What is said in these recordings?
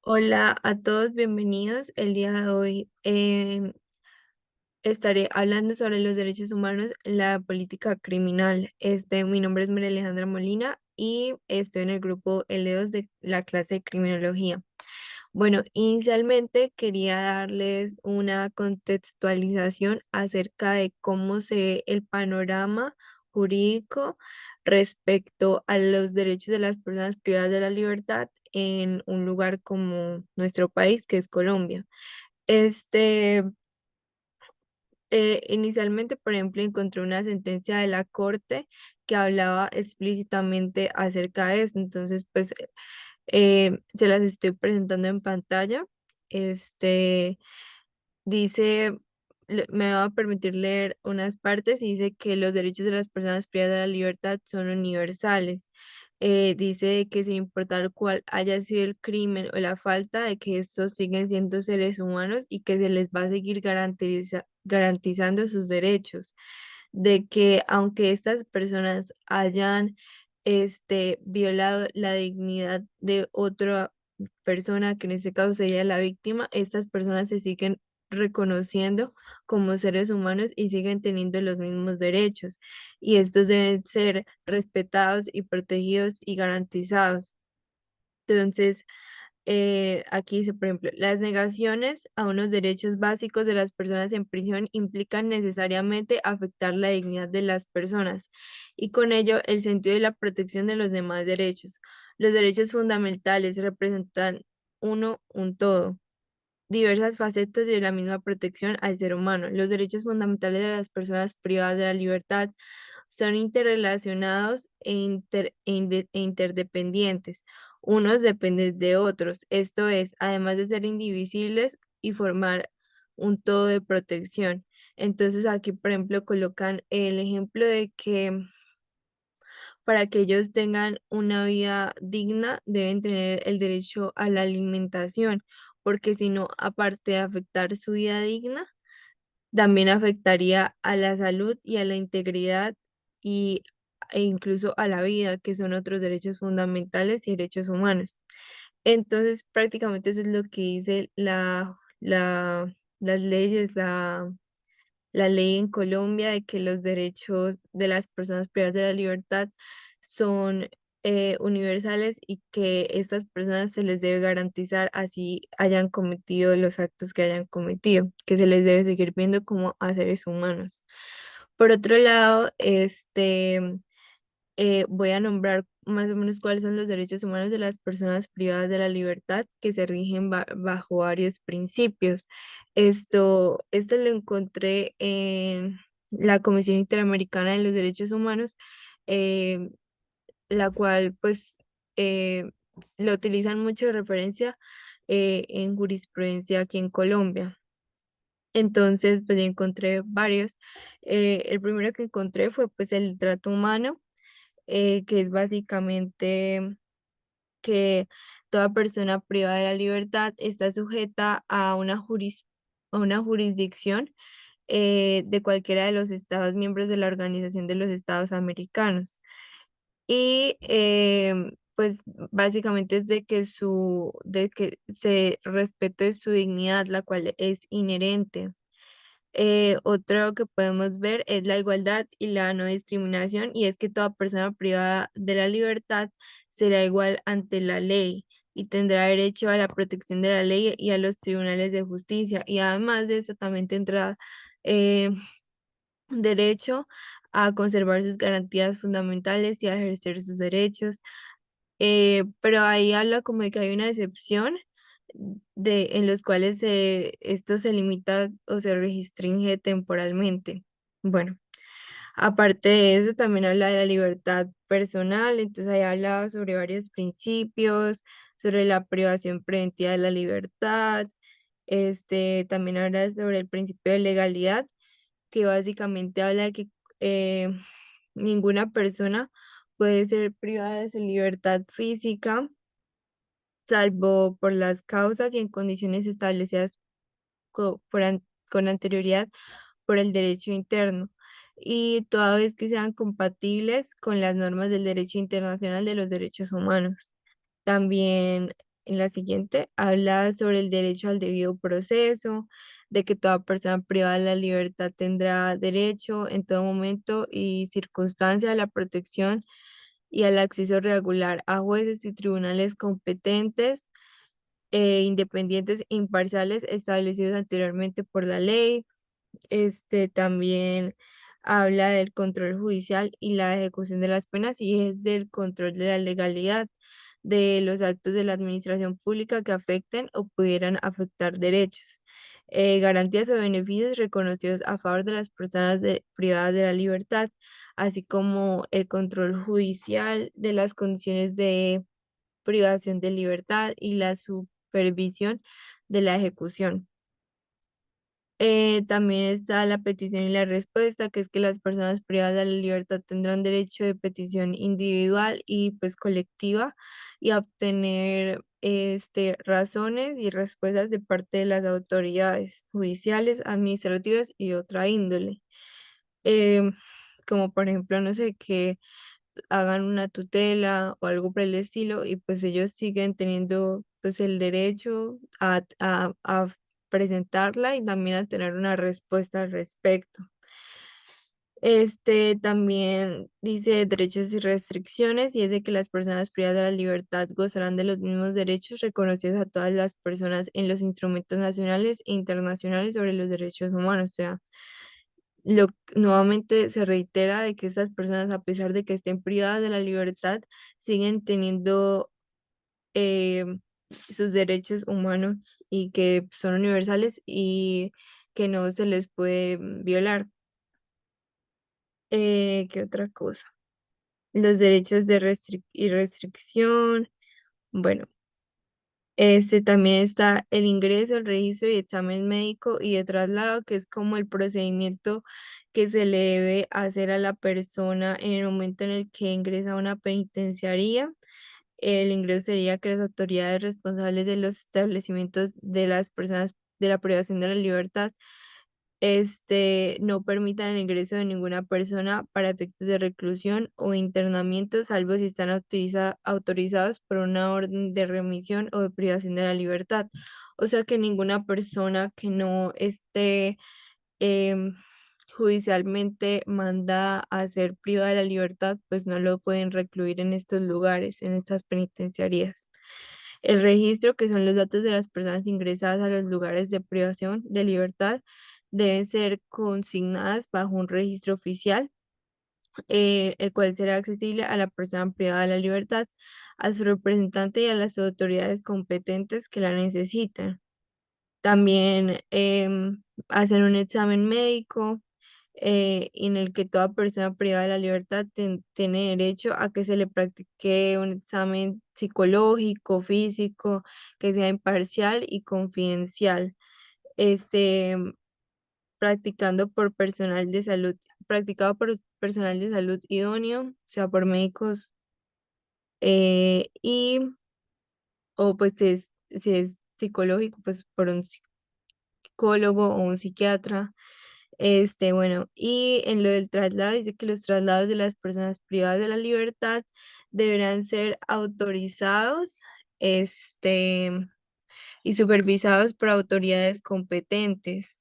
Hola a todos, bienvenidos. El día de hoy estaré hablando sobre los derechos humanos en la política criminal. Mi nombre es María Alejandra Molina y estoy en el grupo L2 de la clase de criminología. Bueno, inicialmente quería darles una contextualización acerca de cómo se ve el panorama jurídico respecto a los derechos de las personas privadas de la libertad en un lugar como nuestro país, que es Colombia. Este, Inicialmente, por ejemplo, encontré una sentencia de la Corte que hablaba explícitamente acerca de eso. Entonces, pues, se las estoy presentando en pantalla. Este dice, me va a permitir leer unas partes y dice que los derechos de las personas privadas de la libertad son universales. Dice que sin importar cuál haya sido el crimen o la falta, de que estos siguen siendo seres humanos y que se les va a seguir garantizando sus derechos, de que aunque estas personas hayan violado la dignidad de otra persona, que en este caso sería la víctima, estas personas se siguen reconociendo como seres humanos y siguen teniendo los mismos derechos, y estos deben ser respetados y protegidos y garantizados. Entonces, aquí dice, por ejemplo, las negaciones a unos derechos básicos de las personas en prisión implican necesariamente afectar la dignidad de las personas y con ello el sentido y la protección de los demás derechos. Los derechos fundamentales representan un todo, diversas facetas de la misma protección al ser humano. Los derechos fundamentales de las personas privadas de la libertad son interrelacionados e interdependientes. Unos dependen de otros. Esto es, además de ser indivisibles y formar un todo de protección. Entonces aquí, por ejemplo, colocan el ejemplo de que para que ellos tengan una vida digna, deben tener el derecho a la alimentación, porque si no, aparte de afectar su vida digna, también afectaría a la salud y a la integridad y, e incluso a la vida, que son otros derechos fundamentales y derechos humanos. Entonces, prácticamente eso es lo que dice las leyes, la ley en Colombia, de que los derechos de las personas privadas de la libertad son universales y que estas personas se les debe garantizar así hayan cometido los actos que hayan cometido, que se les debe seguir viendo como a seres humanos. Por otro lado, voy a nombrar más o menos cuáles son los derechos humanos de las personas privadas de la libertad, que se rigen bajo varios principios. Esto lo encontré en la Comisión Interamericana de los Derechos Humanos, eh, la cual pues eh, lo utilizan mucho de referencia en jurisprudencia aquí en Colombia. Entonces, pues yo encontré varios. El primero que encontré fue pues el trato humano, que es básicamente que toda persona privada de la libertad está sujeta a una jurisdicción de cualquiera de los estados miembros de la Organización de los Estados Americanos. Y pues básicamente es de que se respete su dignidad, la cual es inherente. Otro que podemos ver es la igualdad y la no discriminación, y es que toda persona privada de la libertad será igual ante la ley y tendrá derecho a la protección de la ley y a los tribunales de justicia. Y además de eso también tendrá eh, derecho a conservar sus garantías fundamentales y a ejercer sus derechos. Pero ahí habla como de que hay una excepción en los cuales esto se limita o se restringe temporalmente. Bueno, aparte de eso, también habla de la libertad personal, entonces ahí habla sobre varios principios, sobre la privación preventiva de la libertad, también habla sobre el principio de legalidad, que básicamente habla de que eh, ninguna persona puede ser privada de su libertad física, salvo por las causas y en condiciones establecidas con anterioridad por el derecho interno, y toda vez que sean compatibles con las normas del derecho internacional de los derechos humanos. También en la siguiente, habla sobre el derecho al debido proceso, de que toda persona privada de la libertad tendrá derecho en todo momento y circunstancia a la protección y al acceso regular a jueces y tribunales competentes, independientes e imparciales establecidos anteriormente por la ley. También habla del control judicial y la ejecución de las penas y es del control de la legalidad de los actos de la administración pública que afecten o pudieran afectar derechos. Garantías o beneficios reconocidos a favor de las personas privadas de la libertad, así como el control judicial de las condiciones de privación de libertad y la supervisión de la ejecución. También está la petición y la respuesta, que es que las personas privadas de la libertad tendrán derecho de petición individual y pues colectiva y a obtener razones y respuestas de parte de las autoridades judiciales, administrativas y otra índole. Em, Como por ejemplo, no sé, que hagan una tutela o algo por el estilo y pues ellos siguen teniendo pues el derecho a presentarla y también a tener una respuesta al respecto. También dice derechos y restricciones y es de que las personas privadas de la libertad gozarán de los mismos derechos reconocidos a todas las personas en los instrumentos nacionales e internacionales sobre los derechos humanos. O sea, nuevamente se reitera de que estas personas, a pesar de que estén privadas de la libertad, siguen teniendo eh, sus derechos humanos y que son universales y que no se les puede violar. ¿Qué otra cosa? Los derechos de y restricción. Bueno, también está el ingreso, el registro y examen médico y de traslado, que es como el procedimiento que se le debe hacer a la persona en el momento en el que ingresa a una penitenciaría. El ingreso sería que las autoridades responsables de los establecimientos de las personas de la privación de la libertad no permitan el ingreso de ninguna persona para efectos de reclusión o internamiento, salvo si están autorizados por una orden de remisión o de privación de la libertad. O sea que ninguna persona que no esté em, judicialmente mandada a ser privada de la libertad, pues no lo pueden recluir en estos lugares, en estas penitenciarías. El registro, que son los datos de las personas ingresadas a los lugares de privación de libertad, deben ser consignadas bajo un registro oficial, el cual será accesible a la persona privada de la libertad, a su representante y a las autoridades competentes que la necesitan. También hacer un examen médico en el que toda persona privada de la libertad tiene derecho a que se le practique un examen psicológico, físico, que sea imparcial y confidencial, este, practicando por personal de salud, practicado por personal de salud idóneo, o sea, por médicos y, o pues si es psicológico, pues por un psicólogo o un psiquiatra. Bueno, y en lo del traslado dice que los traslados de las personas privadas de la libertad deberán ser autorizados, este, y supervisados por autoridades competentes,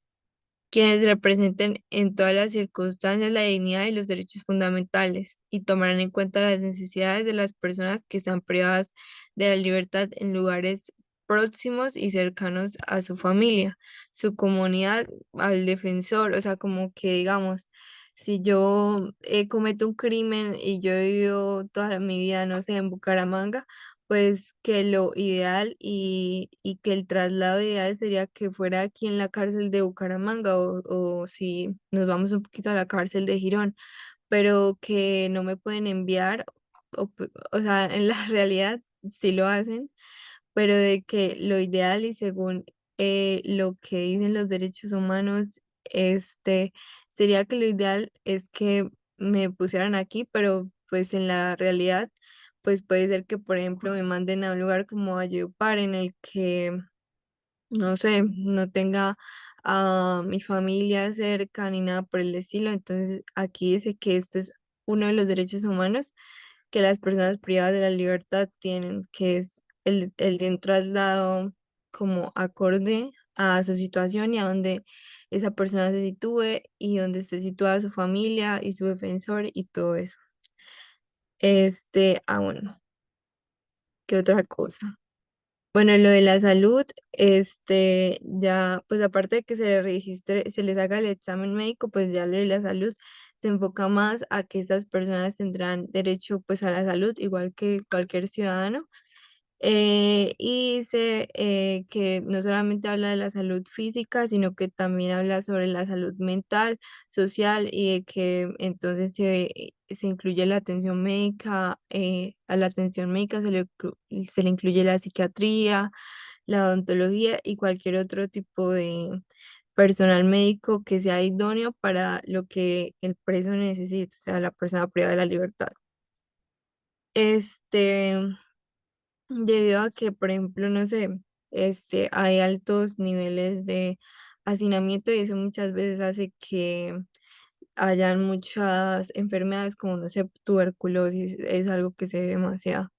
quienes representen en todas las circunstancias la dignidad y los derechos fundamentales y tomarán en cuenta las necesidades de las personas que están privadas de la libertad en lugares próximos y cercanos a su familia, su comunidad, al defensor, o sea, como que digamos, si yo cometo un crimen y yo he vivido toda mi vida, no sé, en Bucaramanga, pues que lo ideal y que el traslado ideal sería que fuera aquí en la cárcel de Bucaramanga o si nos vamos un poquito a la cárcel de Girón, pero que no me pueden enviar, o sea, en la realidad sí lo hacen, pero de que lo ideal y según lo que dicen los derechos humanos, sería que lo ideal es que me pusieran aquí, pero pues en la realidad, pues puede ser que, por ejemplo, me manden a un lugar como Valledupar en el que, no sé, no tenga a mi familia cerca ni nada por el estilo. Entonces, aquí dice que esto es uno de los derechos humanos que las personas privadas de la libertad tienen, que es el de un traslado como acorde a su situación y a donde esa persona se sitúe y donde esté situada su familia y su defensor y todo eso. Bueno, ¿qué otra cosa? Bueno, lo de la salud, ya, pues aparte de que se le registre, se les haga el examen médico, pues ya lo de la salud se enfoca más a que estas personas tendrán derecho pues a la salud, igual que cualquier ciudadano. Y dice que no solamente habla de la salud física, sino que también habla sobre la salud mental, social y de que entonces se incluye la atención médica, a la atención médica se le incluye la psiquiatría, la odontología y cualquier otro tipo de personal médico que sea idóneo para lo que el preso necesite, o sea, la persona privada de la libertad. Este, Debido a que, por ejemplo, no sé, hay altos niveles de hacinamiento y eso muchas veces hace que hayan muchas enfermedades como, no sé, tuberculosis, es algo que se ve demasiado.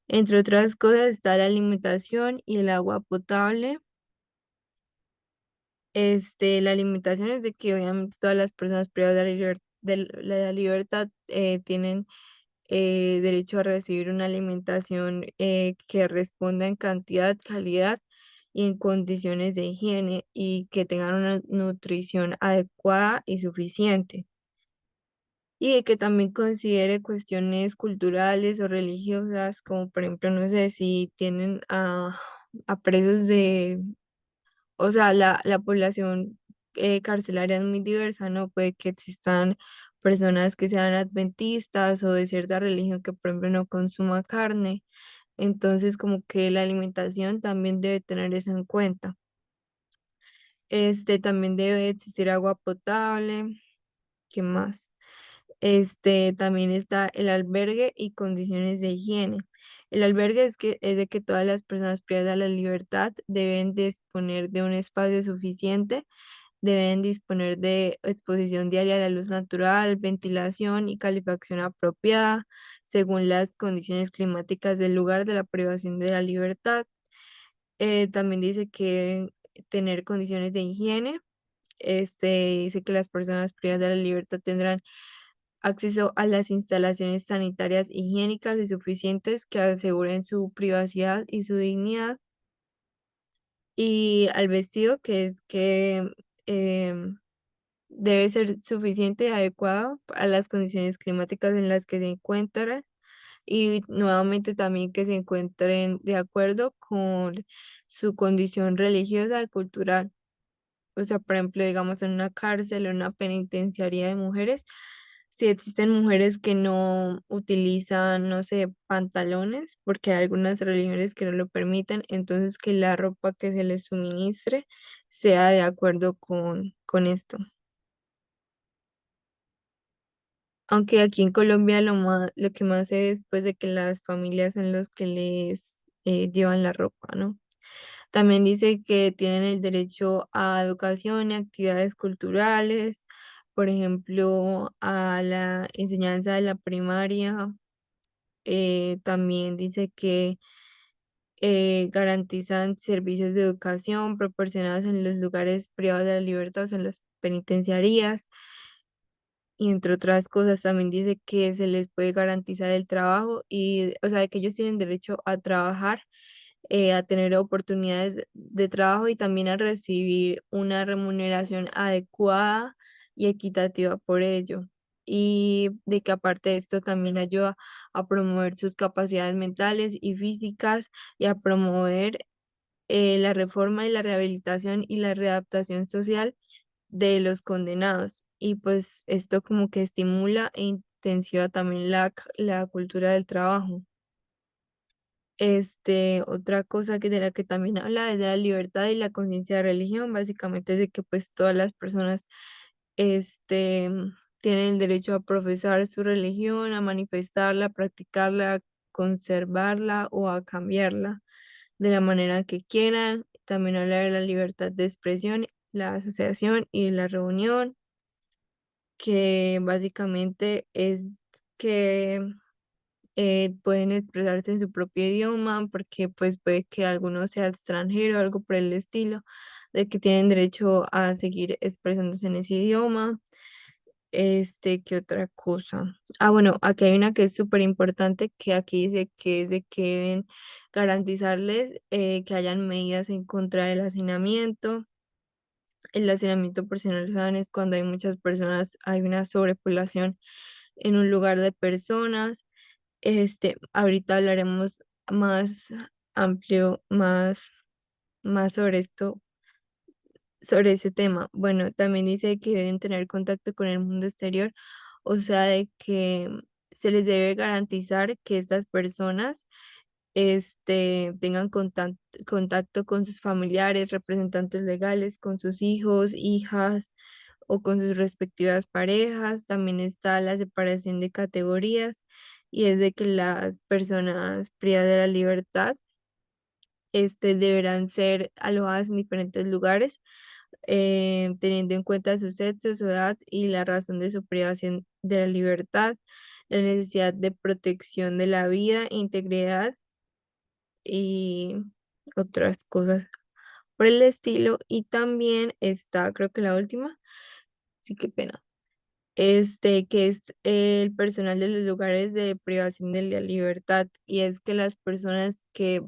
Entre otras cosas está la alimentación y el agua potable. La alimentación es de que obviamente todas las personas privadas de la libertad tienen derecho a recibir una alimentación que responda en cantidad, calidad y en condiciones de higiene y que tengan una nutrición adecuada y suficiente. Y de que también considere cuestiones culturales o religiosas, como por ejemplo, no sé, si tienen a presos o sea, la población carcelaria es muy diversa, ¿no? Puede que existan personas que sean adventistas o de cierta religión que, por ejemplo, no consuma carne. Entonces, como que la alimentación también debe tener eso en cuenta. También debe existir agua potable. ¿Qué más? También está el albergue y condiciones de higiene. El albergue es de que todas las personas privadas de la libertad deben disponer de un espacio suficiente, deben disponer de exposición diaria a la luz natural, ventilación y calefacción apropiada, según las condiciones climáticas del lugar de la privación de la libertad. También dice que tener condiciones de higiene. Dice que las personas privadas de la libertad tendrán acceso a las instalaciones sanitarias higiénicas y suficientes que aseguren su privacidad y su dignidad, y al vestido, que es que em, debe ser suficiente y adecuado a las condiciones climáticas en las que se encuentran y nuevamente también que se encuentren de acuerdo con su condición religiosa y cultural. O sea, por ejemplo, digamos en una cárcel o en una penitenciaría de mujeres, si existen mujeres que no utilizan, no sé, pantalones, porque hay algunas religiones que no lo permiten, entonces que la ropa que se les suministre sea de acuerdo con esto. Aunque aquí en Colombia lo que más se ve es pues de que las familias son los que les llevan la ropa, ¿no? También dice que tienen el derecho a educación y actividades culturales, por ejemplo, a la enseñanza de la primaria. También dice que garantizan servicios de educación proporcionados en los lugares privados de la libertad, o sea, en las penitenciarías. Y entre otras cosas, también dice que se les puede garantizar el trabajo y, o sea, que ellos tienen derecho a trabajar, a tener oportunidades de trabajo y también a recibir una remuneración adecuada y equitativa por ello. Y de que aparte de esto también ayuda a promover sus capacidades mentales y físicas y a promover la reforma y la rehabilitación y la readaptación social de los condenados. Y pues esto como que estimula e intensiva también la cultura del trabajo. Otra cosa que de la que también habla es de la libertad y la conciencia de religión, básicamente es de que pues todas las personas este, tienen el derecho a profesar su religión, a manifestarla, a practicarla, a conservarla o a cambiarla de la manera que quieran. También habla de la libertad de expresión, la asociación y la reunión, que básicamente es que pueden expresarse en su propio idioma, porque pues puede que alguno sea extranjero o algo por el estilo, de que tienen derecho a seguir expresándose en ese idioma. ¿Qué otra cosa? Ah, bueno, aquí hay una que es súper importante, que aquí dice que es de que deben garantizarles que hayan medidas en contra del hacinamiento. El hacinamiento, por si no lo saben, es cuando hay muchas personas, hay una sobrepoblación en un lugar de personas. Ahorita hablaremos más amplio, más sobre esto, sobre ese tema. Bueno, también dice que deben tener contacto con el mundo exterior, o sea, de que se les debe garantizar que estas personas tengan contacto con sus familiares, representantes legales, con sus hijos, hijas o con sus respectivas parejas. También está la separación de categorías y es de que las personas privadas de la libertad deberán ser alojadas en diferentes lugares, teniendo en cuenta su sexo, su edad y la razón de su privación de la libertad, la necesidad de protección de la vida, integridad y otras cosas por el estilo. Y también está, creo que la última, sí, qué pena, que es el personal de los lugares de privación de la libertad, y es que las personas que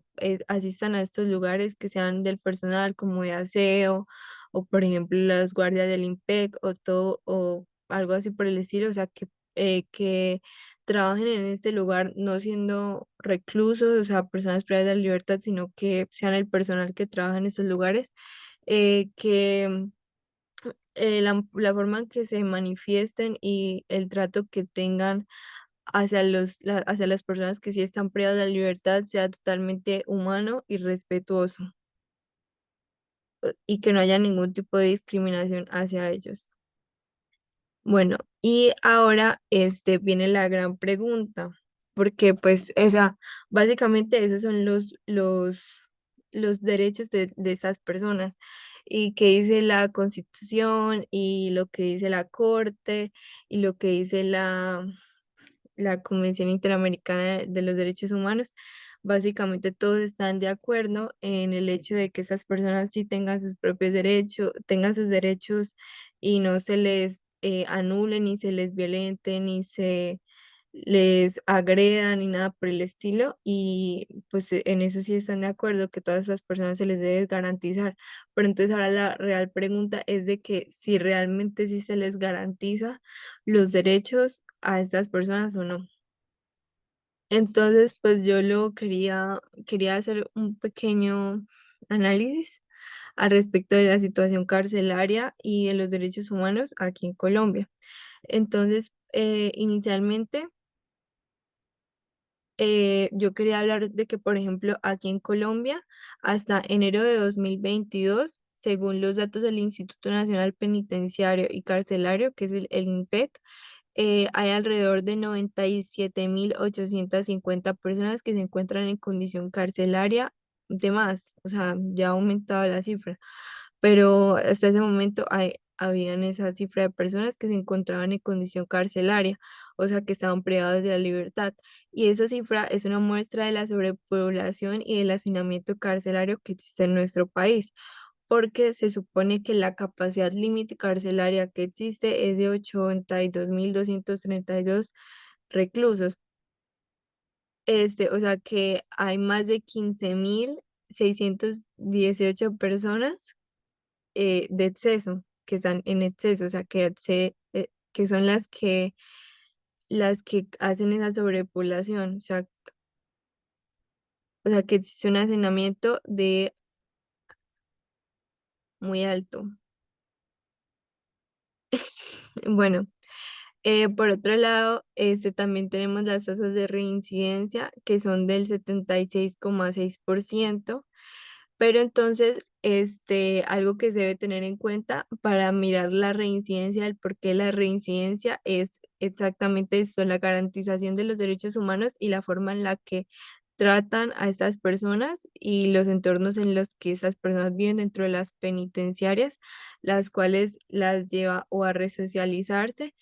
asistan a estos lugares, que sean del personal como de aseo, o por ejemplo las guardias del IMPEC o todo, o algo así por el estilo, o sea, que trabajen en este lugar no siendo reclusos, o sea, personas privadas de la libertad, sino que sean el personal que trabaja en estos lugares, que la forma en que se manifiesten y el trato que tengan hacia hacia las personas que sí están privadas de la libertad sea totalmente humano y respetuoso, y que no haya ningún tipo de discriminación hacia ellos. Bueno, y ahora viene la gran pregunta, porque pues, o sea, básicamente esos son los derechos de esas personas, y que dice la Constitución y lo que dice la Corte y lo que dice la Convención Interamericana de los Derechos Humanos. Básicamente todos están de acuerdo en el hecho de que esas personas sí tengan sus propios derechos, tengan sus derechos, y no se les anulen, ni se les violente, ni se les agreda, ni nada por el estilo. Y pues en eso sí están de acuerdo, que todas esas personas se les debe garantizar. Pero entonces ahora la real pregunta es de que si realmente sí se les garantiza los derechos a estas personas o no. Entonces, pues yo quería hacer un pequeño análisis al respecto de la situación carcelaria y de los derechos humanos aquí en Colombia. Entonces, inicialmente, yo quería hablar de que, por ejemplo, aquí en Colombia, hasta enero de 2022, según los datos del Instituto Nacional Penitenciario y Carcelario, que es el INPEC, hay alrededor de 97.850 personas que se encuentran en condición carcelaria de más, o sea, ya ha aumentado la cifra, pero hasta ese momento habían esa cifra de personas que se encontraban en condición carcelaria, o sea, que estaban privadas de la libertad. Y esa cifra es una muestra de la sobrepoblación y del hacinamiento carcelario que existe en nuestro país, porque se supone que la capacidad límite carcelaria que existe es de 82.232 reclusos. O sea que hay más de 15.618 personas de exceso, que están en exceso, o sea que son las que hacen esa sobrepoblación, o sea que existe un hacinamiento de muy alto. Bueno. Por otro lado, también tenemos las tasas de reincidencia, que son del 76,6%. Pero entonces, algo que se debe tener en cuenta para mirar la reincidencia, el por qué la reincidencia es exactamente esto, la garantización de los derechos humanos y la forma en la que tratan a estas personas y los entornos en los que esas personas viven dentro de las penitenciarias, las cuales las lleva o a resocializarse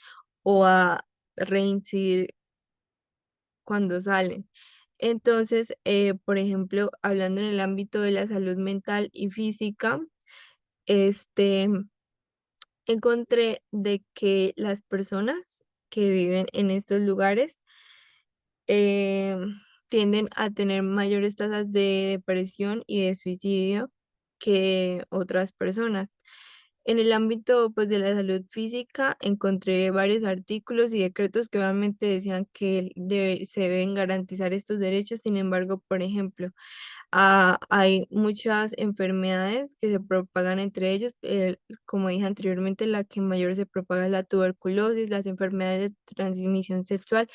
o a reincidir cuando salen. Entonces, por ejemplo, hablando en el ámbito de la salud mental y física, este, encontré de que las personas que viven en estos lugares em, tienden a tener mayores tasas de depresión y de suicidio que otras personas. En el ámbito, pues, de la salud física, encontré varios artículos y decretos que obviamente decían que se deben garantizar estos derechos. Sin embargo, por ejemplo, hay muchas enfermedades que se propagan entre ellos. Como dije anteriormente, la que mayor se propaga es la tuberculosis, las enfermedades de transmisión sexual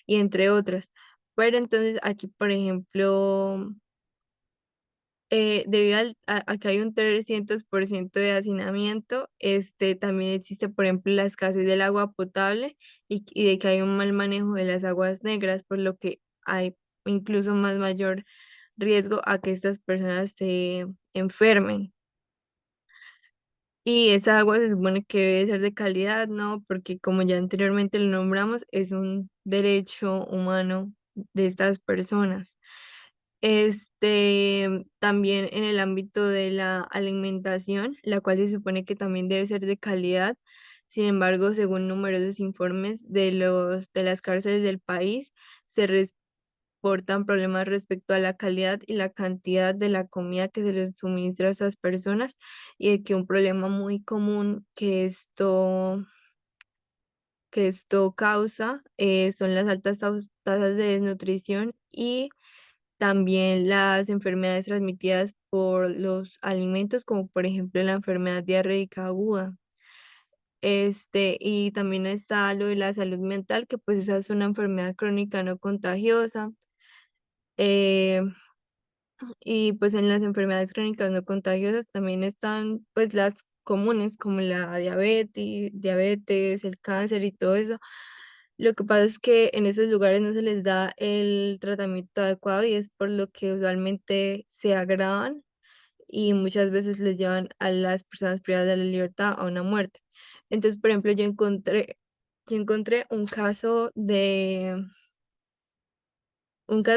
y entre otras. Pero entonces aquí, por ejemplo, debido a que hay un 300% de hacinamiento, también existe, por ejemplo, la escasez del agua potable y de que hay un mal manejo de las aguas negras, por lo que hay incluso más mayor riesgo a que estas personas se enfermen. Y esa agua se supone que debe ser de calidad, ¿no? Porque como ya anteriormente lo nombramos, es un derecho humano de estas personas. También en el ámbito de la alimentación, la cual se supone que también debe ser de calidad. Sin embargo, según numerosos informes de las cárceles del país, se reportan problemas respecto a la calidad y la cantidad de la comida que se les suministra a esas personas, y de que un problema muy común que esto causa, son las altas tasas de desnutrición y también las enfermedades transmitidas por los alimentos, como por ejemplo la enfermedad diarreica aguda. Y también está lo de la salud mental, que pues esa es una enfermedad crónica no contagiosa. eh, y pues en las enfermedades crónicas no contagiosas también están pues las comunes como la diabetes, el cáncer y todo eso. Lo que pasa es que en esos lugares no se les da el tratamiento adecuado y es por lo que usualmente se agravan y muchas veces les llevan a las personas privadas de la libertad a una muerte. Entonces, por ejemplo, yo encontré un caso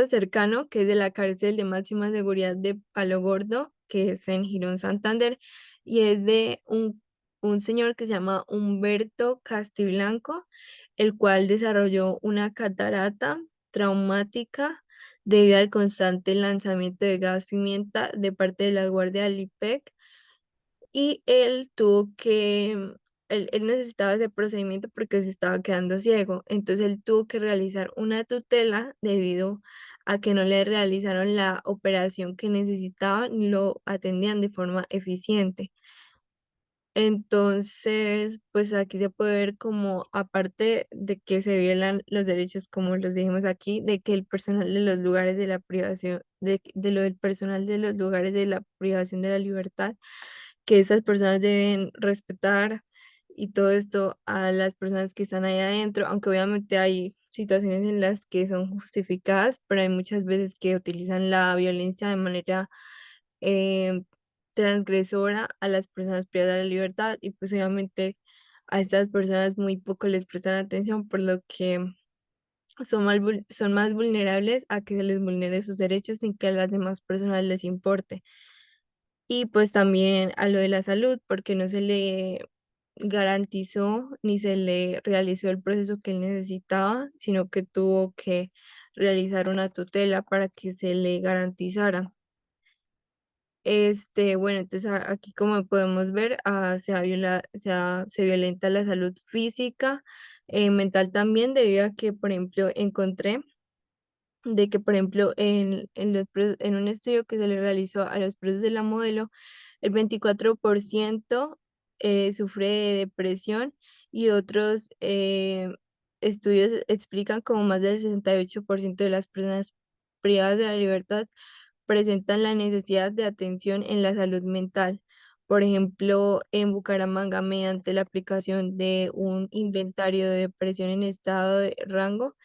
cercano que es de la cárcel de máxima seguridad de Palo Gordo, que es en Girón, Santander, y es de un señor que se llama Humberto Castiblanco, el cual desarrolló una catarata traumática debido al constante lanzamiento de gas pimienta de parte de la Guardia del IPEC y él necesitaba ese procedimiento porque se estaba quedando ciego. Entonces él tuvo que realizar una tutela debido a que no le realizaron la operación que necesitaba ni lo atendían de forma eficiente. Entonces, pues aquí se puede ver como, aparte de que se violan los derechos, como los dijimos aquí, de que el personal de los lugares de la privación, de lo del personal de los lugares de la privación de la libertad, que esas personas deben respetar y todo esto a las personas que están ahí adentro, aunque obviamente hay situaciones en las que son justificadas, pero hay muchas veces que utilizan la violencia de manera eh, transgresora a las personas privadas de la libertad y pues obviamente a estas personas muy poco les prestan atención, por lo que son más vulnerables a que se les vulnere sus derechos sin que a las demás personas les importe. Y pues también a lo de la salud, porque no se le garantizó ni se le realizó el proceso que él necesitaba, sino que tuvo que realizar una tutela para que se le garantizara. Bueno, entonces aquí como podemos ver, se violenta la salud física, mental también, debido a que, por ejemplo, encontré de que, por ejemplo, en un estudio que se le realizó a los presos de la modelo, el 24% sufre de depresión y otros estudios explican como más del 68% de las personas privadas de la libertad presentan la necesidad de atención en la salud mental. Por ejemplo, en Bucaramanga, mediante la aplicación de un inventario de depresión en estado de rango,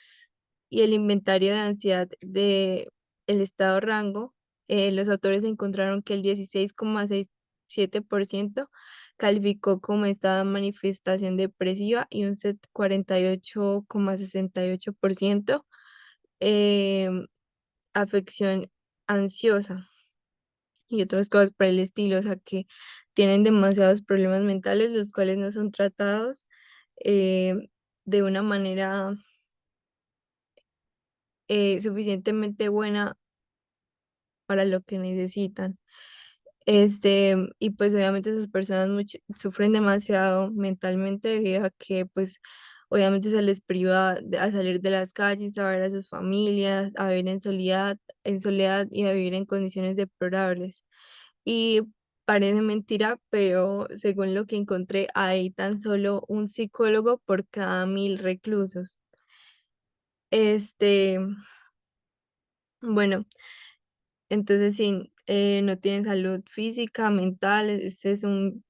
y el inventario de ansiedad de el estado rango, los autores encontraron que el 16,67% calificó como esta manifestación depresiva y un 48,68% em, afección ansiosa y otras cosas por el estilo, o sea, que tienen demasiados problemas mentales, los cuales no son tratados de una manera suficientemente buena para lo que necesitan. Y pues obviamente esas personas sufren demasiado mentalmente debido a que pues obviamente se les priva a salir de las calles, a ver a sus familias, a vivir en soledad y a vivir en condiciones deplorables. Y parece mentira, pero según lo que encontré, hay tan solo un psicólogo por cada 1000 reclusos. Este, bueno, entonces sí, no tienen salud física, mental, ese es un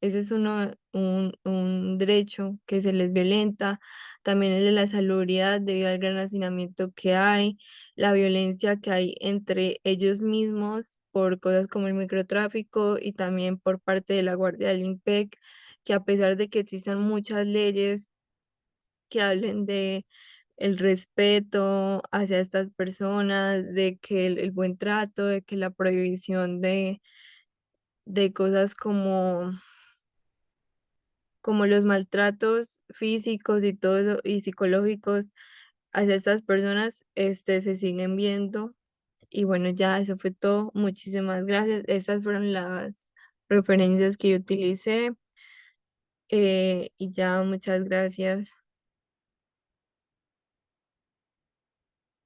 derecho que se les violenta. También el de la salubridad debido al gran hacinamiento que hay, la violencia que hay entre ellos mismos por cosas como el microtráfico y también por parte de la Guardia del IMPEC, que a pesar de que existan muchas leyes que hablen de el respeto hacia estas personas, de que el buen trato, de que la prohibición de cosas como los maltratos físicos y todo eso, y psicológicos hacia estas personas, se siguen viendo. Y bueno, ya eso fue todo. Muchísimas gracias. Estas fueron las referencias que yo utilicé. Y ya, muchas gracias.